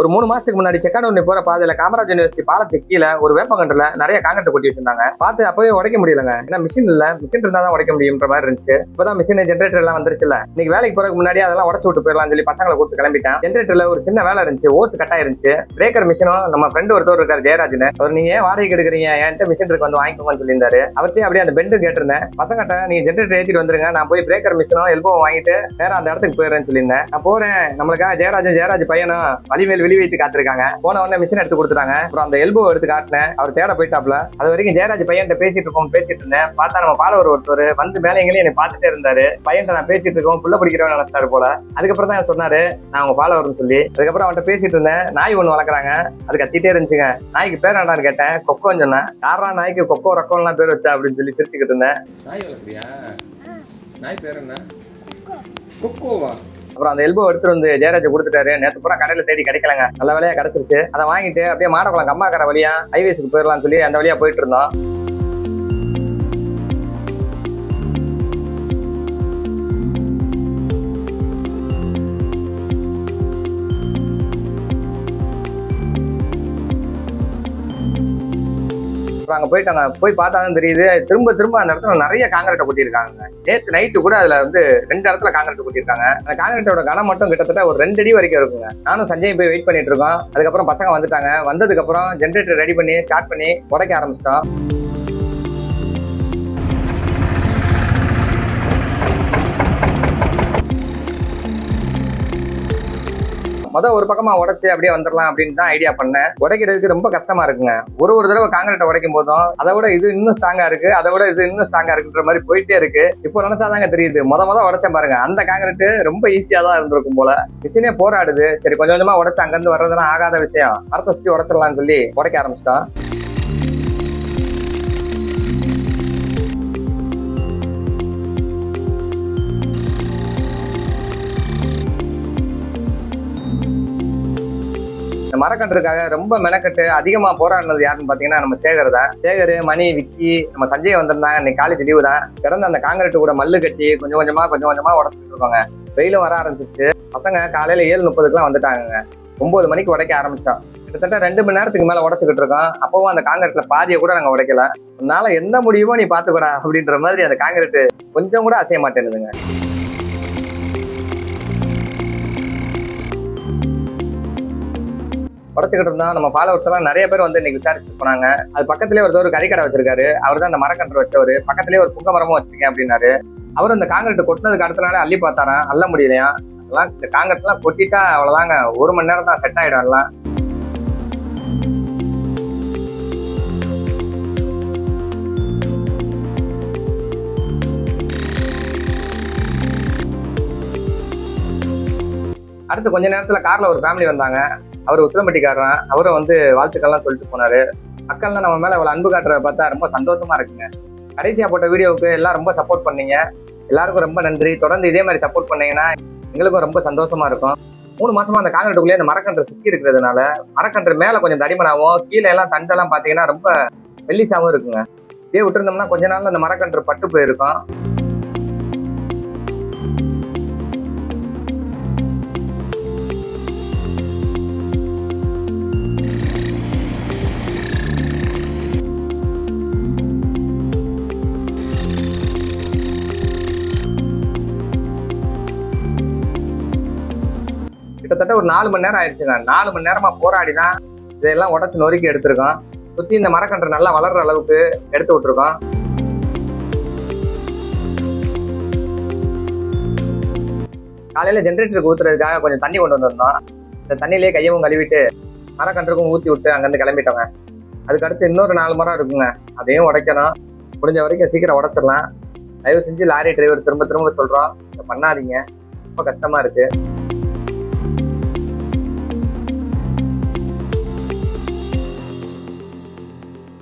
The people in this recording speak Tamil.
ஒரு 3 மாசத்துக்கு முன்னாடி செக்கானூர் போற பாதையில காமராஜ் யூனிவர்சிட்டி பாலத்துக்கு கீழே ஒரு வேப்பங்கண்டுல நிறைய காங்கிரட் கொட்டி வச்சிருந்தாங்க. பார்த்து அப்பவே உடைக்க முடியலங்க. ஏன்னா மிஷின் இருந்தா தான் உடைக்க முடியுன்ற மாதிரி இருந்துச்சு. இப்பதான் மிஷின் ஜென்ரேட்டர் எல்லாம் வந்துருச்சுல. இன்னைக்கு வேலைக்கு போறதுக்கு முன்னாடி அதெல்லாம் உடச்சு விட்டு போயிடலாம் சொல்லி பசங்களை கூப்பிட்டு கிளம்பிட்டேன். ஜென்ரேட்டர்ல ஒரு சின்ன வேலை இருந்துச்சு, ஓஸ் கட் ஆயிருந்துச்சு. பிரேக்கர் மிஷினும் நம்ம ஃப்ரெண்ட் ஒருத்தர் இருக்காரு ஜெயராஜன், அவர் நீங்க வாடகைக்கு எடுக்கிறீங்க என்கிட்ட மிஷின் இருக்கு வந்து வாங்கிக்கோங்கன்னு சொல்லியிருந்தாரு. அவர்கிட்ட அப்படியே அந்த பெண்டு கேட்டிருந்தேன். பசங்கிட்ட நீங்க ஜென்ரேட்டர் ஏற்றிட்டு வந்துருங்க, நான் போய் பிரேக்கர் மிஷினும் எல்போ வாங்கிட்டு வேற அந்த இடத்துக்கு போயிடுறேன்னு சொல்லியிருந்தேன். நான் போறேன், நம்மளுக்காக ஜெயராஜ் பையனும் வலிமேல் வெளி வைத்து காத்திருக்காங்க. போன உடனே மிஷின் எடுத்து கொடுத்துட்டாங்க. அப்புறம் அந்த எல்போ எடுத்து காட்டினேன். அவர் தேட போயிட்டாப்ல. அது வரைக்கும் ஜெயராஜ் பையன் பேசிட்டு இருந்தேன். பார்த்தா நம்ம பாலவர் ஒருத்தர் வந்து மேலே எங்களையும் என்னை பார்த்துட்டே இருந்தாரு. பையன் நான் பேசிட்டு இருக்கோம், புள்ள பிடிக்கிறவங்க நினைச்சிட்டாரு போல. அதுக்கப்புறம் தான் சொன்னாரு நான் அவங்க பாலவர்னு சொல்லி. அதுக்கப்புறம் அவன்கிட்ட பேசிட்டு இருந்தேன். நாய் ஒண்ணு வளர்க்குறாங்க, அது கத்திட்டே இருந்துச்சுங்க. நாய்க்கு பேர் என்னடான்னு கேட்டேன். கொக்கோன்னு சொன்னேன். யாரா நாய்க்கு கொக்கோ ரக்கோலாம் பேர் வச்சா அப்படின்னு சொல்லி சிரிச்சுக்கிட்டு இருந்தேன். நாய் வளர்க்குறியா? நாய் பேர் என்ன? கொக்கோவா? அப்புறம் அந்த எல்போ எடுத்துட்டு வந்து ஜெயராஜ் கொடுத்துட்டாரு. நேற்று பூரா கடையில தேடி கிடைக்கலங்க, நல்ல வேலையா கிடைச்சிருச்சு. அதை வாங்கிட்டு அப்படியே மாடக்குளம் கம்மாக்கார வழியா ஹைவேஸுக்கு போயிடலாம்னு சொல்லி அந்த வழியா போயிட்டு இருந்தோம். அங்க போயிட்டாங்க. போய் பார்த்தா தான் தெரியுது, திரும்ப அந்த இடத்துல நிறைய காங்கிரீட்டை கொட்டியிருக்காங்க. நேற்று நைட்டு கூட அதுல வந்து 2 இடத்துல காங்கிரீட் கொட்டியிருக்காங்க. அந்த காங்கிரீட்டோட கனம் மட்டும் கிட்டத்தட்ட ஒரு 2 அடி வரைக்கும் இருக்குங்க. நானும் சஞ்சய் போய் வெயிட் பண்ணிட்டு இருக்கோம். அதுக்கப்புறம் பசங்க வந்துட்டாங்க. வந்ததுக்கு அப்புறம் ஜென்ரேட்டர் ரெடி பண்ணி ஸ்டார்ட் பண்ணி உடைக்க ஆரம்பிச்சிட்டோம். ஒரு பக்கமா உடைச்சு அப்படியே வந்துடலாம் அப்படின்னு தான் ஐடியா பண்ணேன். உடைக்கிறதுக்கு ரொம்ப கஷ்டமா இருக்குங்க. ஒரு தடவை காங்கிரீட்டை உடைக்கும் போதும் அதை விட இது இன்னும் ஸ்ட்ராங்கா இருக்கு, அதை விட இது இன்னும் ஸ்ட்ராங்கா இருக்குன்ற மாதிரி போயிட்டே இருக்கு. இப்போ நினைச்சாதாங்க தெரியுது, முத உடைச்சேன் பாருங்க, அந்த காங்கிரீட் ரொம்ப ஈஸியா தான் இருந்திருக்கும் போல. மிஷினே போராடுது. சரி கொஞ்சம் கொஞ்சமா உடைச்சு அங்கிருந்து வர்றதுலாம் ஆகாத விஷயம், மரத்தை சுத்தி உடைச்சிடலாம்னு சொல்லி உடைக்க ஆரம்பிச்சிட்டோம். மரக்கன்றுக்காக ரொம்ப மெனக்கட்டு அதிகமா போராடினது யாருன்னு பாத்தீங்கன்னா நம்ம சேகர் தான். சேகர், மணி, விக்கி, நம்ம சஞ்சய் வந்திருந்தாங்க. இன்னைக்கு காலேஜ் லீவு தான். கிடந்த அந்த காங்கிரீட் கூட மல்லு கட்டி கொஞ்சம் கொஞ்சமா உடச்சிட்டு இருக்கோங்க. வெயிலும் வர ஆரம்பிச்சிச்சு. பசங்க காலையில 7:30 வந்துட்டாங்க. 9 மணிக்கு உடைக்க ஆரம்பிச்சோம். கிட்டத்தட்ட 2 மணி நேரத்துக்கு மேல உடைச்சுக்கிட்டு இருக்கோம். அப்பவும் அந்த காங்கிரீட்ல பாதியை கூட நாங்க உடைக்கல. உன்னால என்ன முடியுமோ நீ பாத்துக்கூடா அப்படின்ற மாதிரி அந்த காங்கிரீட் கொஞ்சம் கூட அசைய மாட்டேன்னுதுங்க. உடச்சுக்கிட்டு இருந்தா நம்ம ஃபாலோவர்ஸ் எல்லாம் நிறைய பேர் வந்து இன்னைக்கு விசாரிச்சுட்டு போனாங்க. அது பக்கத்துலேயே ஒரு கறிக்கடை வச்சிருக்காரு. அவர் தான் அந்த மரக்கன்று வச்சவரு. பக்கத்துலேயே ஒரு புங்க மரமும் வச்சிருக்கேன் அப்படின்னாரு. அவர் அந்த காங்கிரீட் கொட்டினதுக்கு அடுத்த நாளே அள்ளி பார்த்தாராம். அள்ள முடியலையா? அதெல்லாம் இந்த காங்கிரீட் எல்லாம் கொட்டிட்டா அவ்வளவுதாங்க, 1 மணி நேரம் தான் செட் ஆயிடும் எல்லாம். அடுத்து கொஞ்ச நேரத்துல கார்ல ஒரு ஃபேமிலி வந்தாங்க. அவர் உசிலம்பட்டிக்காரன். அவரும் வந்து வாழ்த்துக்கள்லாம் சொல்லிட்டு போனாரு. மக்கள்லாம் நம்ம மேல அவ்வளவு அன்பு காட்டுறத பார்த்தா ரொம்ப சந்தோஷமா இருக்குங்க. கடைசியா போட்ட வீடியோவுக்கு எல்லாம் ரொம்ப சப்போர்ட் பண்ணீங்க. எல்லாருக்கும் ரொம்ப நன்றி. தொடர்ந்து இதே மாதிரி சப்போர்ட் பண்ணீங்கன்னா எங்களுக்கும் ரொம்ப சந்தோஷமா இருக்கும். 3 மாசமா அந்த காங்கிரீட்டுக்குள்ளேயே அந்த மரக்கன்று சிக்கி இருக்கிறதுனால மரக்கன்று மேல கொஞ்சம் தடிமனாவும் கீழே எல்லாம் தண்டெல்லாம் பாத்தீங்கன்னா ரொம்ப வெள்ளிசாவும் இருக்குங்க. இதே விட்டுருந்தோம்னா கொஞ்ச நாள்ல அந்த மரக்கன்று பட்டு போயிருக்கும். கிட்டத்தட்ட ஒரு 4 மணி நேரம் ஆயிடுச்சுங்க. 4 மணி நேரமா போராடி தான் இதெல்லாம் உடச்சு நொறுக்கி எடுத்திருக்கோம். சுத்தி இந்த மரக்கன்று நல்லா வளர்ற அளவுக்கு எடுத்து விட்டுருக்கோம். காலையில ஜென்ரேட்டருக்கு ஊத்துறதுக்காக கொஞ்சம் தண்ணி கொண்டு வந்திருந்தோம். இந்த தண்ணியிலேயே கையவும் கழுவிட்டு மரக்கன்றுக்கும் ஊற்றி விட்டு அங்கேருந்து கிளம்பிட்டோங்க. அதுக்கடுத்து இன்னொரு 4 மரம் இருக்குங்க, அதையும் உடைக்கணும். முடிஞ்ச வரைக்கும் சீக்கிரம் உடைச்சிடலாம். தயவு செஞ்சு லாரி டிரைவர் திரும்ப சொல்றோம், பண்ணாதீங்க, ரொம்ப கஷ்டமா இருக்கு.